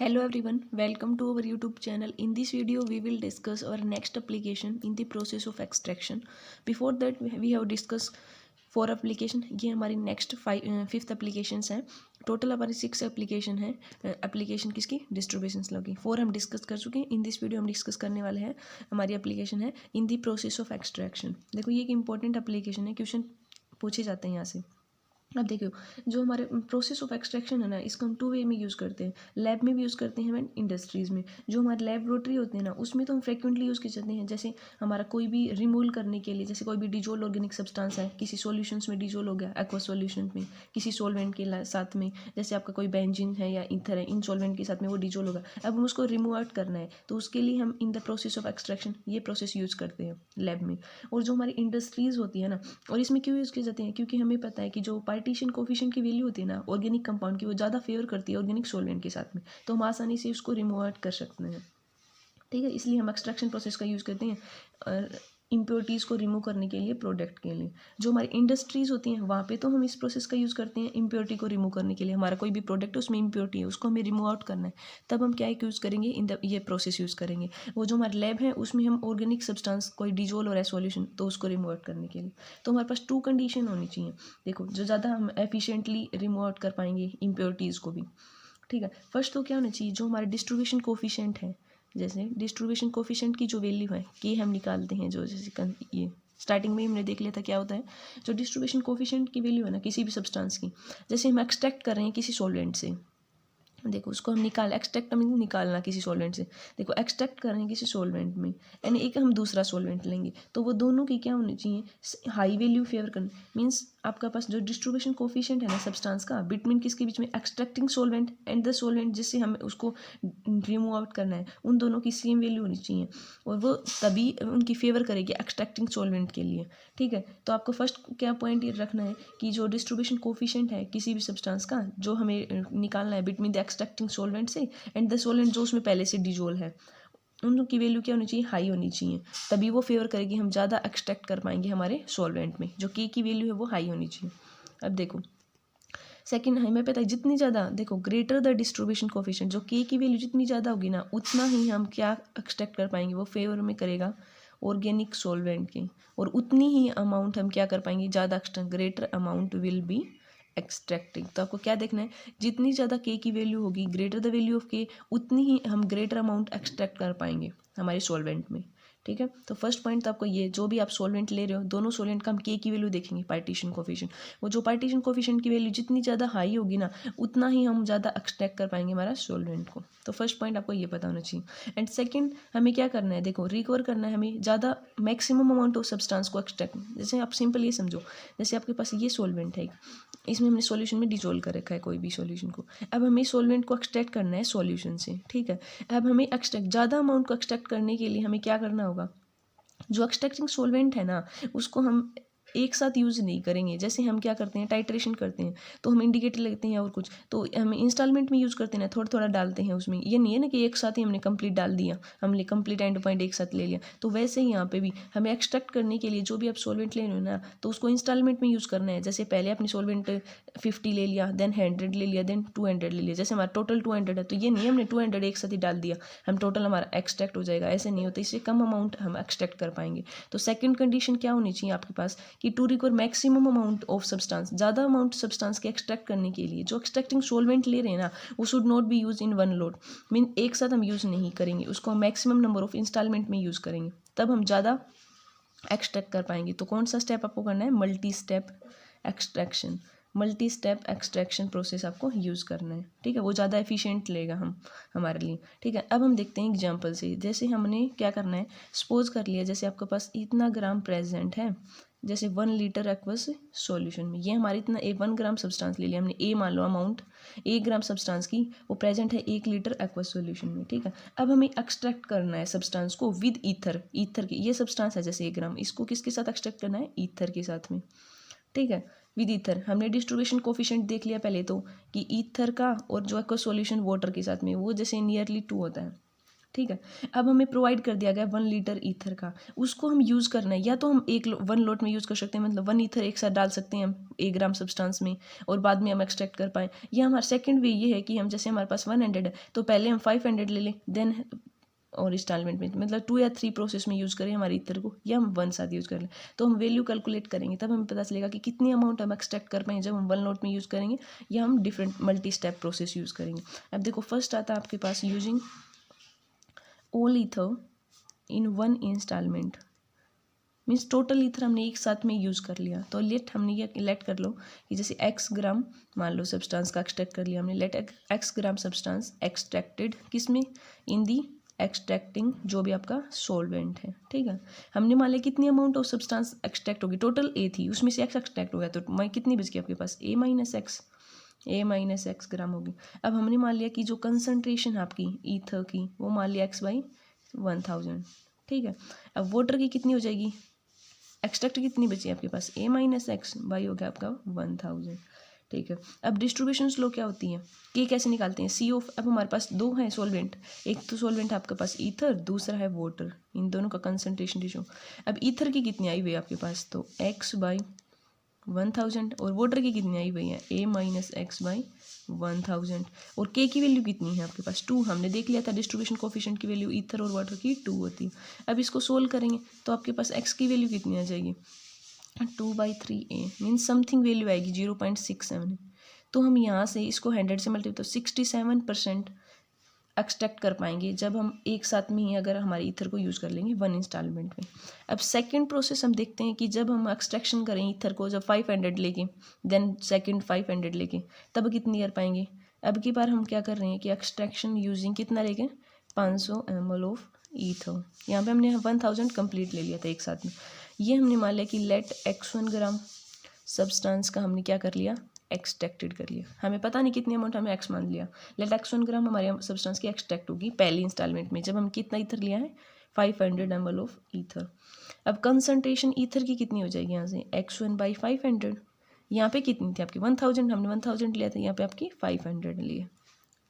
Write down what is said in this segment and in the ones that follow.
Hello everyone, welcome to our YouTube channel. In this video, we will discuss our next application in the process of extraction. Before that, we have discussed 4 application. ये हमारी next 5th applications हैं. Total हमारी 6 application है. Application किसकी? Distributions law की. 4 हम discuss कर चुके हैं. इन दिस वीडियो हम डिस्कस करने वाले हैं हमारी एप्लीकेशन है इन दी प्रोसेस ऑफ एक्सट्रैक्शन. देखो ये एक इंपॉर्टेंट एप्लीकेशन है, क्वेश्चन पूछे जाते हैं यहाँ से. अब देखियो जो हमारे प्रोसेस ऑफ एक्सट्रैक्शन है ना, इसको हम 2 वे में यूज़ करते हैं. लैब में भी यूज़ करते हैं एंड इंडस्ट्रीज़ में. जो हमारे लेबोरेटरी होते हैं ना, उसमें तो हम फ्रिक्वेंटली यूज़ कर जाते हैं. जैसे हमारा कोई भी रिमूवल करने के लिए, जैसे कोई भी डिजोल्व ऑर्गेनिक सब्सटेंस है, किसी सॉल्यूशंस में डिजोल्व हो गया, एक्वा सॉल्यूशन में, किसी सॉल्वेंट के साथ में, जैसे आपका कोई बेंजीन है या ईथर है, इन सॉल्वेंट के साथ में वो डिजोल्व होगा. अब हम उसको रिमूव आउट करना है, तो उसके लिए हम in the process of extraction ये प्रोसेस यूज़ करते हैं लैब में. और जो हमारी इंडस्ट्रीज़ होती है ना, और इसमें क्यों यूज़ किए जाते हैं, क्योंकि हमें पता है कि जो पार्टीशन कोफिशिएंट की वैल्यू होती है ना ऑर्गेनिक कंपाउंड की, वो ज़्यादा फेवर करती है ऑर्गेनिक सॉल्वेंट के साथ में, तो हम आसानी से उसको रिमूव आउट कर सकते हैं. ठीक है, इसलिए हम एक्सट्रैक्शन प्रोसेस का यूज़ करते हैं इम्प्योरिटीज़ को रिमूव करने के लिए, प्रोडक्ट के लिए. जो हमारी इंडस्ट्रीज़ होती हैं वहाँ पे तो हम इस प्रोसेस का यूज़ करते हैं इम्प्योरिटी को रिमूव करने के लिए. हमारा कोई भी प्रोडक्ट है उसमें इम्प्योरिटी है, उसको हमें रिमूव आउट करना है, तब हम क्या यूज़ करेंगे, ये प्रोसेस यूज़ करेंगे. वो जो हमारे लैब है उसमें हम ऑर्गेनिक सब्सटेंस कोई डिजोल्व हो रहा है सॉल्यूशन, तो उसको रिमूव आउट करने के लिए. तो हमारे पास 2 कंडीशन होनी चाहिए. देखो जो ज़्यादा हम एफिशिएंटली रिमूव आउट कर पाएंगे इम्प्योरिटीज़ को भी. ठीक है, फर्स्ट तो क्या होना चाहिए, जो हमारे डिस्ट्रीब्यूशन कोफिशिएंट है, जैसे डिस्ट्रीब्यूशन कोफिशिएंट की जो वैल्यू है कि हम निकालते हैं, जो जैसे ये स्टार्टिंग में हमने देख लिया था क्या होता है. जो डिस्ट्रीब्यूशन कोफिशिएंट की वैल्यू है ना किसी भी सब्सटेंस की, जैसे हम एक्सट्रैक्ट कर रहे हैं किसी सॉल्वेंट से, देखो उसको हम एक्सट्रैक्ट मीन निकालना किसी सॉल्वेंट से. देखो एक्सट्रैक्ट कर रहे हैं किसी सॉल्वेंट में एंड एक हम दूसरा सॉल्वेंट लेंगे, तो वो दोनों की क्या होनी चाहिए, हाई वैल्यू फेवर करना. मीन्स आपका पास जो डिस्ट्रीब्यूशन कोफिशिएंट है ना सब्सटेंस का, बिटवीन किसके बीच में, extracting solvent and the solvent जिससे हमें उसको रिमूव आउट करना है, उन दोनों की सेम वैल्यू होनी चाहिए, और वो तभी उनकी फेवर करेगी एक्सट्रैक्टिंग सॉल्वेंट के लिए. ठीक है, तो आपको फर्स्ट क्या पॉइंट ये रखना है कि जो डिस्ट्रीब्यूशन कोफिशिएंट है किसी भी सब्सटेंस का, जो हमें निकालना है बिटवीन द एक्सट्रैक्टिंग सॉल्वेंट से एंड द सॉल्वेंट जो उसमें पहले से डिजोल्व है, उनकी वैल्यू क्या होनी चाहिए, हाई होनी चाहिए, तभी वो फेवर करेगी, हम ज़्यादा एक्सट्रैक्ट कर पाएंगे हमारे सॉल्वेंट में. जो के की वैल्यू है वो हाई होनी चाहिए. अब देखो सेकंड हमें पता है जितनी ज़्यादा, देखो ग्रेटर द डिस्ट्रीब्यूशन कोफिशिएंट, जो के की वैल्यू जितनी ज़्यादा होगी ना, उतना ही हम क्या एक्सट्रैक्ट कर पाएंगे, वो फेवर में करेगा ऑर्गेनिक सॉल्वेंट के, और उतनी ही अमाउंट हम क्या कर पाएंगे, ज़्यादा extract, greater amount will be extracting. तो आपको क्या देखना है, जितनी ज़्यादा के की वैल्यू होगी, ग्रेटर द वैल्यू ऑफ के, उतनी ही हम ग्रेटर अमाउंट एक्सट्रैक्ट कर पाएंगे हमारे सॉल्वेंट में. ठीक है, तो फर्स्ट पॉइंट तो आपको ये, जो भी आप सॉल्वेंट ले रहे हो दोनों सॉल्वेंट का हम के की वैल्यू देखेंगे, पार्टीशन कोफिशिएंट. वो जो पार्टीशन कोफिशिएंट की वैल्यू जितनी ज़्यादा हाई होगी ना, उतना ही हम ज़्यादा एक्सट्रैक्ट कर पाएंगे हमारा सॉल्वेंट को. तो फर्स्ट पॉइंट आपको ये पता होना चाहिए. एंड सेकंड हमें क्या करना है, देखो रिकवर करना है हमें ज़्यादा मैक्सिमम अमाउंट ऑफ सब्सटेंस को एक्सट्रैक्ट. जैसे आप सिंपल ये समझो, जैसे आपके पास ये सॉल्वेंट है, इसमें हमने सॉल्यूशन में डिजोल्व कर रखा है कोई भी सॉल्यूशन को. अब हमें सॉल्वेंट को एक्सट्रैक्ट करना है सॉल्यूशन से. ठीक है, अब हमें एक्सट्रैक्ट ज़्यादा अमाउंट को एक्सट्रैक्ट करने के लिए हमें क्या करना होगा, जो एक्सट्रैक्टिंग सॉल्वेंट है ना उसको हम एक साथ यूज़ नहीं करेंगे. जैसे हम क्या करते हैं, टाइट्रेशन करते हैं, तो हम इंडिकेटर लगते हैं और कुछ, तो हम इंस्टॉलमेंट में यूज़ करते हैं ना, थोड़ा थोड़ा डालते हैं उसमें. ये नहीं है ना कि एक साथ ही हमने कंप्लीट डाल दिया, हमने कंप्लीट एंड पॉइंट एक साथ ले लिया. तो वैसे ही यहाँ पे भी हमें एक्सट्रैक्ट करने के लिए जो भी आप सॉल्वेंट ले रहे हो ना, तो उसको इंस्टॉलमेंट में यूज़ करना है. जैसे पहले आपने सॉल्वेंट 50 ले लिया, देन 100 ले लिया, देन 200 ले लिया. जैसे हमारा टोटल 200 है, तो ये नहीं हमने 200 एक साथ ही डाल दिया, हम टोटल हमारा एक्सट्रैक्ट हो जाएगा. ऐसे नहीं होता, इससे कम अमाउंट हम एक्सट्रैक्ट कर पाएंगे. तो सेकंड कंडीशन क्या होनी चाहिए आपके पास, कि to recover maximum amount of substance, ज़्यादा अमाउंट सब्सटेंस के एक्सट्रैक्ट करने के लिए जो एक्सट्रैक्टिंग सॉल्वेंट ले रहे हैं ना, वो should not be use in one load. Mean एक साथ हम यूज़ नहीं करेंगे उसको, हम मैक्सिमम नंबर ऑफ इंस्टॉलमेंट में यूज़ करेंगे, तब हम ज़्यादा एक्सट्रैक्ट कर पाएंगे. तो कौन सा स्टेप आपको करना है, multi step extraction. Multi step extraction process आपको यूज़ करना है. ठीक है, वो ज़्यादा एफिशिएंट लेगा हमारे लिए. ठीक है, अब हम देखते हैं एग्जांपल से. जैसे हमने क्या करना है, सपोज कर लिया जैसे आपके पास इतना ग्राम प्रेजेंट है, जैसे 1 लीटर एक्वस सॉल्यूशन में, ये हमारे इतना 1 ग्राम सब्सटेंस ले लिया हमने, ए मान लो अमाउंट 1 ग्राम सब्सटेंस की, वो प्रेजेंट है 1 लीटर एक्वस सॉल्यूशन में. ठीक है, अब हमें एक्सट्रैक्ट करना है सब्सटेंस को विद ईथर. ईथर की ये सब्सटेंस है जैसे 1 ग्राम, इसको किसके साथ एक्सट्रैक्ट करना है, ईथर के साथ में. ठीक है, विद ईथर. हमने डिस्ट्रीब्यूशन कोफिशिएंट देख लिया पहले तो, कि ईथर का और जो एक्वस सॉल्यूशन वाटर के साथ में, वो जैसे नियरली 2 होता है. ठीक है। अब हमें प्रोवाइड कर दिया गया 1 लीटर ईथर का, उसको हम यूज़ करना है, या तो हम 1 लोट में यूज़ कर सकते हैं, मतलब 1 ईथर एक साथ डाल सकते हैं हम 1 ग्राम सब्सटेंस में और बाद में हम एक्सट्रैक्ट कर पाएँ, या हमारा सेकंड वे ये है कि हम जैसे हमारे पास 100 है तो पहले हम 500 ले लें देन और इंस्टॉलमेंट में, मतलब 2 या 3 प्रोसेस में यूज़ करें हमारे ईथर को, या हम 1 साथ यूज़ कर लें। तो हम वैल्यू कैलकुलेट करेंगे तब हमें पता चलेगा कि कितनी अमाउंट हम एक्सट्रैक्ट कर पाएँ जब हम 1 लोट में यूज़ करेंगे, या हम different multi step process use करेंगे। अब देखो फर्स्ट आता है आपके पास यूजिंग ऑल ईथर इन 1 इंस्टॉलमेंट, मीन्स टोटल ईथर हमने एक साथ में यूज़ कर लिया। तो हमने ये लेट कर लो कि जैसे x ग्राम मान लो सब्सटेंस का एक्सट्रैक्ट कर लिया हमने, लेट x ग्राम सब्सटेंस एक्सट्रैक्टेड किसमें, इन दी एक्सट्रैक्टिंग जो भी आपका सॉल्वेंट है, ठीक है। हमने मान लिया कितनी अमाउंट ऑफ सब्सटेंस एक्सट्रैक्ट होगी, टोटल a थी उसमें से x एक्सट्रैक्ट हो गया, तो कितनी बच गई आपके पास a माइनस एक्स ग्राम होगी। अब हमने मान लिया कि जो कंसनट्रेशन है आपकी ईथर की वो मान लिया x/1000, ठीक है। अब वाटर की कितनी हो जाएगी, एक्सट्रैक्ट कितनी बची आपके पास a माइनस एक्स बाई हो गया आपका 1000, ठीक है। अब डिस्ट्रीब्यूशन स्लो क्या होती है, के कैसे निकालते हैं, CO। अब हमारे पास 2 हैं सॉल्वेंट, एक तो सॉल्वेंट आपके पास ईथर, दूसरा है वाटर, इन दोनों का कंसनट्रेशन रेशो। अब ईथर की कितनी आई हुई है आपके पास, तो x/1000, और वाटर की कितनी आई हुई है a माइनस x/1000, और k की वैल्यू कितनी है आपके पास 2, हमने देख लिया था डिस्ट्रीब्यूशन कोफिशिएंट की वैल्यू ईथर और वाटर की 2 होती है। अब इसको सोल्व करेंगे तो आपके पास x की वैल्यू कितनी आ जाएगी 2/3a, मीन्स समथिंग वैल्यू आएगी 0.67। तो हम यहाँ से इसको 100 से मल्टीप्लाई तो 67% एक्सट्रैक्ट कर पाएंगे जब हम एक साथ में ही अगर हमारे ईथर को यूज़ कर लेंगे 1 इंस्टॉलमेंट में। अब सेकंड प्रोसेस हम देखते हैं कि जब हम एक्सट्रैक्शन करें ईथर को, जब 500 लेके देन सेकंड 500 लेके, तब कितनी कर पाएंगे। अब की बार हम क्या कर रहे हैं कि एक्सट्रैक्शन यूजिंग कितना लेके 500 ml ऑफ ईथर, यहाँ पे हमने 1000 कंप्लीट ले लिया था एक साथ में। ये हमने मान लिया कि लेट x1 ग्राम सब्सटेंस का हमने क्या कर लिया, एक्सट्रैक्टेड कर लिया। हमें पता नहीं कितनी अमाउंट, हमें x मान लिया, लेट x1 ग्राम हमारे सब्सटेंस की एक्सट्रैक्ट होगी पहली इंस्टॉलमेंट में जब हम कितना ईथर लिया है 500 ml ऑफ ईथर। अब कंसनट्रेशन ईथर की कितनी हो जाएगी यहाँ से x1/500, यहाँ पे कितनी थी आपकी 1000, हमने 1000 लिया था, यहाँ पे आपकी 500 लिए,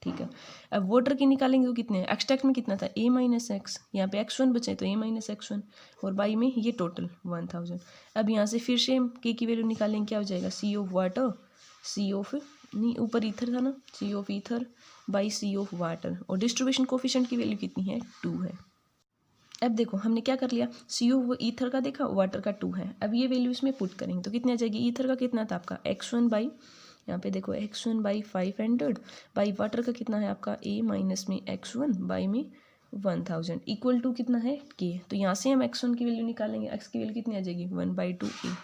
ठीक है। अब वाटर की निकालेंगे तो कितने, एक्सट्रैक्ट में कितना था a माइनस एक्स, यहाँ पे x1 बचे तो a माइनस x1, और बाई में ये टोटल 1000। अब यहाँ से फिर से k की वैल्यू निकालेंगे, क्या हो जाएगा C of water, C of नहीं ऊपर ईथर था ना, C of ether by C of water, और डिस्ट्रीब्यूशन कोफिशिएंट की वैल्यू कितनी है 2 है। अब देखो हमने क्या कर लिया, C ऑफ ईथर का देखा, वाटर का 2 है। अब ये वैल्यू इसमें पुट करेंगे तो कितनी आ जाएगी, ईथर का कितना था आपका x1 बाई, यहाँ पे देखो x1/500 बाई वाटर का कितना है आपका a माइनस में x1 बाई में 1000 इक्वल टू कितना है k। तो यहाँ से हम x1 की वैल्यू निकालेंगे, x की वैल्यू कितनी आ जाएगी 1/2a,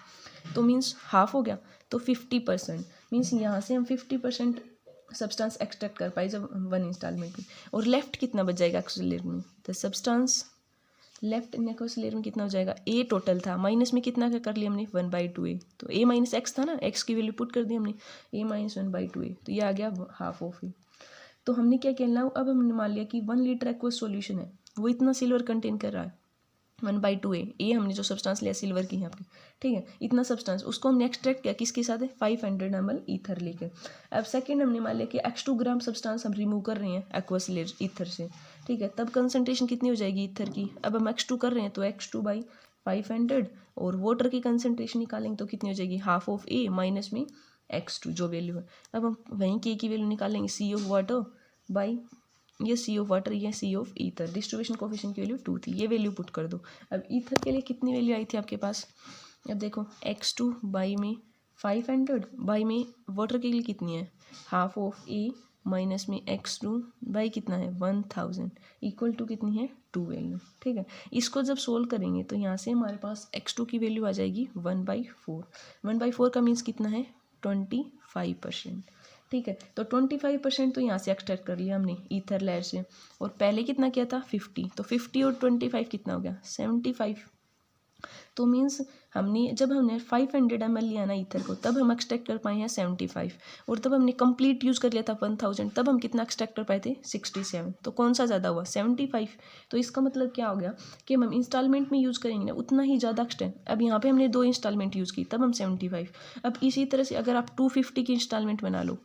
तो मीन्स हाफ हो गया, तो 50%, मीन्स यहाँ से हम 50% सब्सटेंस एक्सट्रैक्ट कर पाए जब 1 इंस्टॉलमेंट में। और लेफ्ट कितना बच जाएगा एक्सलेटर में, तो सब्सटेंस लेफ्ट इन एक्सलेटर में कितना हो जाएगा, a टोटल था, माइनस में कितना कर लिया हमने 1/2a, तो a माइनस एक्स था ना, x की वैल्यू पुट कर दी हमने a माइनस 1/2a, तो ये आ गया हाफ ऑफ a। तो हमने क्या कहना, अब हमने मान लिया कि 1 लीटर एक्वस सॉल्यूशन है, वो इतना सिल्वर कंटेन कर रहा है 1/2a, ये हमने जो सब्सटेंस लिया सिल्वर की यहाँ पे, ठीक है, इतना सब्सटेंस उसको हमने एक्सट्रैक्ट किया किसके साथ है 500 ml ईथर लेकर। अब सेकंड हमने मान लिया कि x2 ग्राम सब्सटेंस हम रिमूव कर रहे हैं एक्वस ईथर से, ठीक है, तब कंसनट्रेशन कितनी हो जाएगी ईथर की, अब हम x2 कर रहे हैं तो x2/500, और वाटर की कंसनट्रेशन निकालेंगे तो कितनी हो जाएगी हाफ ऑफ a माइनस में x2 जो वैल्यू है। अब हम वहीं k की वैल्यू निकालेंगे C ऑफ वाटर बाई ये C ऑफ वाटर, ये C of ether, distribution coefficient की वैल्यू 2 थी, ये वैल्यू पुट कर दो। अब ईथर के लिए कितनी वैल्यू आई थी आपके पास, अब देखो x2 बाई में 500 बाई में वाटर के लिए कितनी है हाफ ऑफ a माइनस में x2 बाई कितना है 1000 इक्वल टू कितनी है 2 वैल्यू, ठीक है। इसको जब सोल्व करेंगे तो यहाँ से हमारे पास x2 की वैल्यू आ जाएगी 1/4, 1/4 का मीन्स कितना है 25%, ठीक है। तो 25% तो यहाँ से एक्सट्रैक्ट कर लिया हमने ईथर लेयर से, और पहले कितना किया था 50, तो 50 और 25 कितना हो गया 75। तो मीन्स जब हमने 500 ml लिया ना ईथर को तब हम एक्सट्रैक्ट कर पाए हैं 75, और तब हमने कंप्लीट यूज़ कर लिया था 1000, तब हम कितना एक्सट्रैक्ट कर पाए थे 67। तो कौन सा ज़्यादा हुआ 75। तो इसका मतलब क्या हो गया कि हम इंस्टॉलमेंट में यूज़ करेंगे ना उतना ही ज़्यादा एक्सटेंड। अब यहाँ पे हमने 2 इंस्टॉलमेंट यूज़ की तब हम 75। अब इसी तरह से अगर आप 250 की इंस्टॉलमेंट बना लो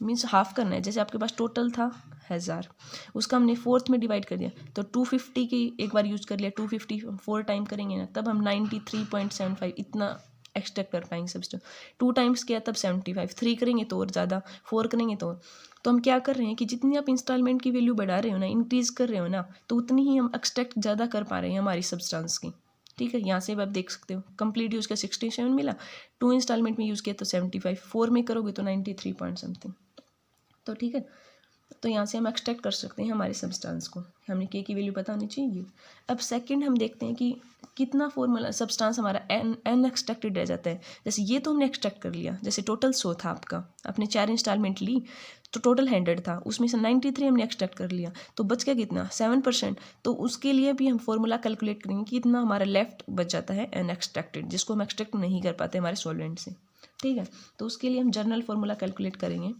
मीन्स हाफ करना है, जैसे आपके पास टोटल था 1000, उसका हमने 4th में डिवाइड कर दिया तो 250 की एक बार यूज़ कर लिया, 250 4 टाइम करेंगे ना तब हम 93.75 इतना एक्सट्रैक्ट कर पाएंगे सब्सटेंस। 2 टाइम्स किया तब 75, 3 करेंगे तो और ज़्यादा, 4 करेंगे तो हम क्या कर रहे हैं कि जितनी आप इंस्टॉलमेंट की वैल्यू बढ़ा रहे हो ना, इंक्रीज़ कर रहे हो ना, तो उतनी ही हम एक्सट्रैक्ट ज़्यादा कर पा रहे हैं हमारी सब्सटेंस की। ठीक है, यहाँ से आप देख सकते हो कंप्लीट यूज़ का 67 मिला, 2 इंस्टॉलमेंट में यूज़ किया तो 75, 4 में करोगे तो 93 पॉइंट समथिंग। तो ठीक है, तो यहाँ से हम एक्सट्रैक्ट कर सकते हैं हमारे सब्सटेंस को, हमने के की वैल्यू पता होनी चाहिए। अब सेकंड हम देखते हैं कि कितना फॉर्मूला सब्सटेंस हमारा एन एक्सट्रैक्टेड रह जाता है। जैसे ये तो हमने एक्सट्रैक्ट कर लिया, जैसे टोटल 100 था आपका, आपने 4 इंस्टॉलमेंट ली तो टोटल 100 था, उसमें से 93 हमने एक्सट्रैक्ट कर लिया, तो बच गया कितना 7%। तो उसके लिए भी हम फॉर्मूला कैलकुलेट करेंगे कि इतना हमारा लेफ्ट बच जाता है एन एक्सट्रैक्टेड, जिसको हम एक्सट्रैक्ट नहीं कर पाते हमारे सॉल्वेंट से। ठीक है, तो उसके लिए हम जर्नल फॉर्मूला कैलकुलेट करेंगे।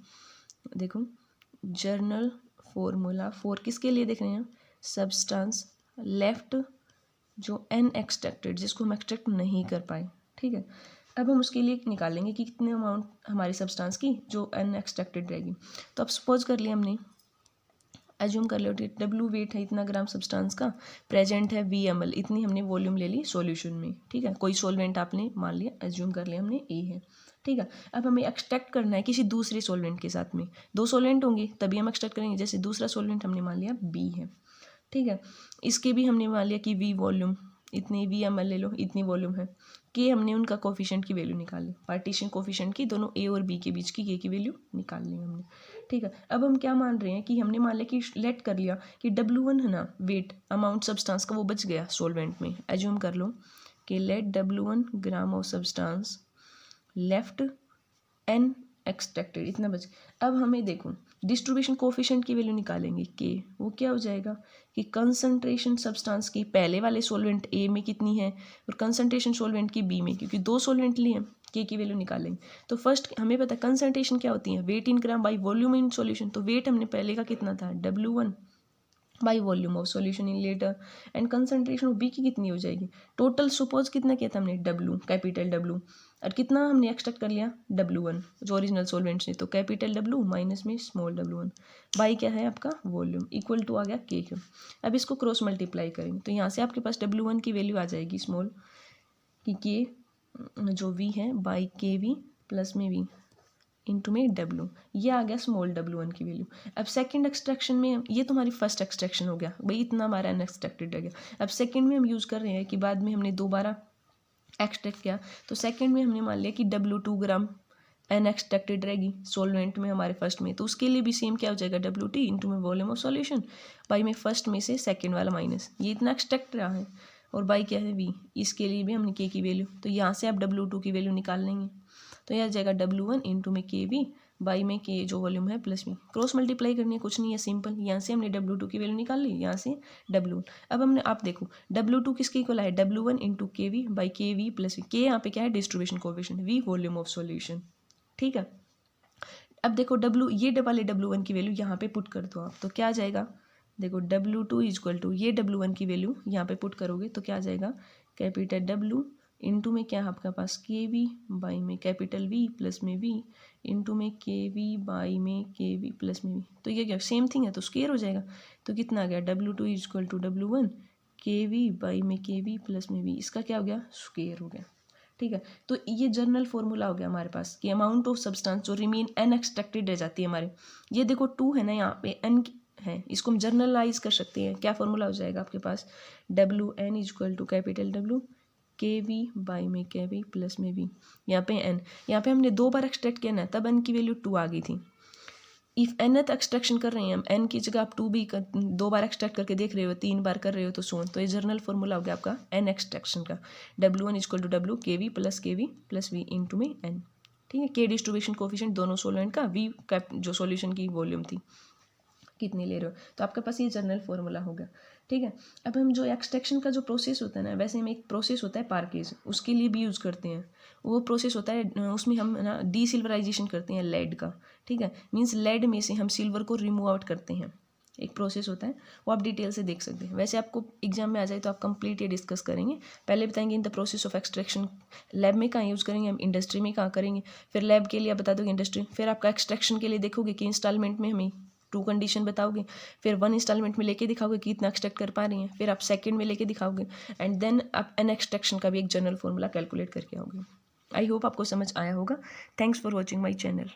देखो जर्नल फॉर्मूला फॉर किसके लिए देख रहे हैं, सब्सटेंस लेफ्ट जो एन एक्सट्रैक्टेड, जिसको हम एक्सट्रैक्ट नहीं कर पाए। ठीक है, अब हम उसके लिए निकालेंगे कि कितने अमाउंट हमारी सब्सटेंस की जो एन एक्सट्रैक्टेड रहेगी। तो अब सपोज कर लिया हमने, एज्यूम कर लो डब्ल्यू वेट है इतना ग्राम सब्सटेंस का, प्रेजेंट है वी एम एल, इतनी हमने वॉल्यूम ले ली सॉल्यूशन में। ठीक है, कोई सॉल्वेंट आपने मान लिया, एज्यूम कर लिया हमने ए है। ठीक है, अब हमें एक्सट्रैक्ट करना है किसी दूसरे सॉल्वेंट के साथ में, 2 सॉल्वेंट होंगे तभी हम एक्सट्रैक्ट करेंगे। जैसे दूसरा सॉल्वेंट हमने मान लिया बी है। ठीक है, इसके भी हमने मान लिया कि वी वॉल्यूम इतनी, वी एम एल ले लो इतनी वॉल्यूम है। के हमने उनका कोफिशिएंट की वैल्यू निकाली, पार्टीशन कोफिशिएंट की, दोनों ए और बी के बीच की के की वैल्यू निकाल ली हमने। ठीक है, अब हम क्या मान रहे हैं कि हमने मान लिया कि लेट कर लिया कि W1 है ना वेट अमाउंट सब्सटेंस का, वो बच गया सॉल्वेंट में। एज्यूम कर लो कि let W1 gram of substance left unextracted, इतना बच। अब हमें देखो डिस्ट्रीब्यूशन कोफिशिएंट की वैल्यू निकालेंगे के, वो क्या हो जाएगा कि कंसंट्रेशन सब्सटेंस की पहले वाले सॉल्वेंट ए में कितनी है और कंसंट्रेशन सॉल्वेंट की बी में, क्योंकि 2 सॉल्वेंट लिए हैं, के की वैल्यू निकालेंगे। तो फर्स्ट हमें पता है कंसंट्रेशन क्या होती है, weight in gram by volume in solution. तो वेट हमने पहले का कितना था W1 by volume of solution in litre, and concentration of B की कितनी हो जाएगी, टोटल सपोज कितना किया था हमने W, कैपिटल W, और कितना हमने एक्सट्रैक्ट कर लिया W1 जो ओरिजिनल सॉल्वेंट्स ने, तो कैपिटल W माइनस में स्मॉल W1 बाई क्या है आपका वॉल्यूम इक्वल टू आ गया के क्यू। अब इसको क्रॉस मल्टीप्लाई करेंगे तो यहाँ से आपके पास W1 की वैल्यू आ जाएगी स्मॉल कि के जो V है बाई के वी प्लस में V इंटू में W, ये आ गया स्मॉल W1 की वैल्यू। अब सेकंड एक्सट्रैक्शन में, ये तो हमारी फर्स्ट एक्सट्रैक्शन हो गया भाई, इतना हमारा अनएक्सट्रैक्टेड रह गया। अब सेकंड में हम यूज़ कर रहे हैं कि बाद में हमने दोबारा एक्सट्रैक्ट किया, तो सेकंड में हमने मान लिया कि W2 ग्राम एन एक्सट्रैक्टेड रहेगी सॉल्वेंट में हमारे फर्स्ट में, तो उसके लिए भी सेम क्या हो जाएगा WT इंटू में वॉल्यूम ऑफ सॉल्यूशन बाई में फर्स्ट में से सेकंड वाला माइनस, ये इतना एक्सट्रैक्ट रहा है, और बाई क्या है V, इसके लिए भी हमने के की वैल्यू, तो यहाँ से आप W2 की वैल्यू निकाल लेंगे, तो यह आ जाएगा W1 इंटू में के वी बाई में के जो वॉल्यूम है प्लस में, क्रॉस मल्टीप्लाई करनी है, कुछ नहीं है सिंपल, यहाँ से हमने W2 की वैल्यू निकाल ली, यहाँ से W1। अब हमने आप देखो W2 किसके इक्वल है, W1 इंटू के वी बाई के वी प्लस वी, के यहाँ पे क्या है distribution coefficient, V volume of solution. ठीक है, अब देखो W ये वाले W1 की वैल्यू यहाँ पे पुट कर दो आप, तो क्या आ जाएगा, देखो W2 इक्वल टू ये W1 की वैल्यू यहाँ पे पुट करोगे तो क्या आ जाएगा, कैपिटल W इंटू में क्या है आपके पास के वी बाई में कैपिटल V प्लस में V इंटू में के वी बाई में के वी प्लस में V, तो ये क्या सेम थिंग है तो स्क्वायर हो जाएगा, तो कितना आ गया W2 इक्वल टू W1 के वी बाई में के वी प्लस में V, इसका क्या हो गया स्क्वायर हो गया। ठीक है, तो ये जर्नल फॉर्मूला हो गया हमारे पास कि अमाउंट ऑफ सब्सटेंस जो रिमेन एन एक्सट्रैक्टेड रह जाती है हमारे, ये देखो 2 है ना यहाँ पे एन है, इसको हम जर्नलाइज कर सकते हैं, क्या फॉर्मूला हो जाएगा आपके पास WN equal to capital W K V by में के वी प्लस में V, यहाँ पे n, यहाँ पे हमने 2 बार एक्सट्रैक्ट किया ना तब n की वैल्यू 2 आ गई थी। इफ nth एक्सट्रैक्शन कर रहे हैं हम, n की जगह आप 2 भी 2 बार एक्सट्रैक्ट करके देख रहे हो, 3 बार कर रहे हो तो सोन, तो ये जर्नल फॉर्मूला हो गया आपका n एक्सट्रैक्शन का, W1 equal to W K we plus V into में n। ठीक है, के डिस्ट्रीब्यूशन कोफिशिएंट दोनों सॉल्वेंट का, V कैप जो सॉल्यूशन की वॉल्यूम थी कितनी ले रहे हो, तो आपके पास ये जर्नल फॉर्मूला होगा। ठीक है, अब हम जो एक्सट्रैक्शन का जो प्रोसेस होता है ना, वैसे हम एक प्रोसेस होता है पार्केज, उसके लिए भी यूज़ करते हैं, वो प्रोसेस होता है उसमें हम ना डीसिल्वराइजेशन करते हैं लेड का। ठीक है, मींस लेड में से हम सिल्वर को रिमूव आउट करते हैं, एक प्रोसेस होता है वो आप डिटेल से देख सकते हैं। वैसे आपको एग्जाम में आ जाए तो आप कंप्लीट ये डिस्कस करेंगे, पहले बताएंगे in the process of extraction lab में कहाँ यूज़ करेंगे हम, इंडस्ट्री में कहाँ करेंगे, फिर लैब के लिए आप बता दोगे इंडस्ट्री, फिर आपका एक्सट्रैक्शन के लिए देखोगे कि इंस्टॉलमेंट में हमें टू कंडीशन बताओगे, फिर 1 इंस्टॉलमेंट में लेके दिखाओगे कि इतना एक्सट्रैक्ट कर पा रहे हैं, फिर आप सेकंड में लेके दिखाओगे एंड देन आप एन एक्सट्रैक्शन का भी एक जनरल फॉर्मूला कैलकुलेट करके आओगे। आई होप आपको समझ आया होगा। Thanks for watching my channel.